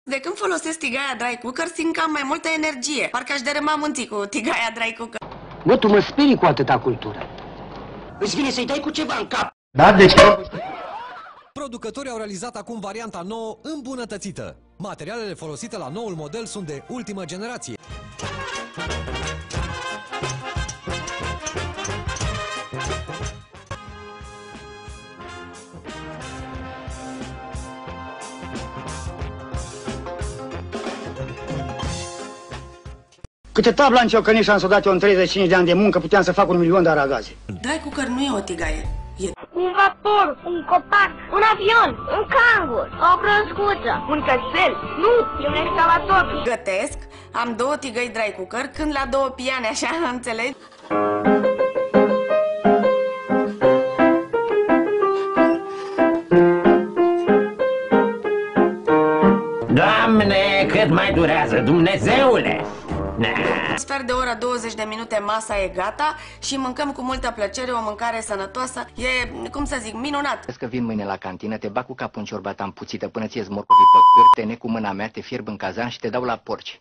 De când folosesc tigaia dry cooker, simt că am mai multă energie. Parcă aș dărâma munții cu tigaia dry cooker. Bă, tu mă sperii cu atâta cultură. Îți vine să-i dai cu ceva în cap. Da, deci... Producătorii au realizat acum varianta nouă îmbunătățită. Materialele folosite la noul model sunt de ultimă generație. Câte tabla în ciocăniș am sodat eu în 35 de ani de muncă, puteam să fac 1.000.000 de aragaze. Dry cooker nu e o tigaie. E un vapor, un copac, un avion, un cangur, o broscuță, un cățel. Nu, e un excavator. gătesc, am 2 tigăi dry cooker, când la 2 piane, așa, înțelegi? Doamne, cât mai durează, Dumnezeule! Sfert de oră, 20 de minute, masa e gata și mâncăm cu multă plăcere, o mâncare sănătoasă. E, cum să zic, minunat. Vezi că vin mâine la cantină, te bag cu capul în ciorba ta împuțită până ți-e morcovii pe câr, te nec cu mâna mea, te fierb în cazan și te dau la porci.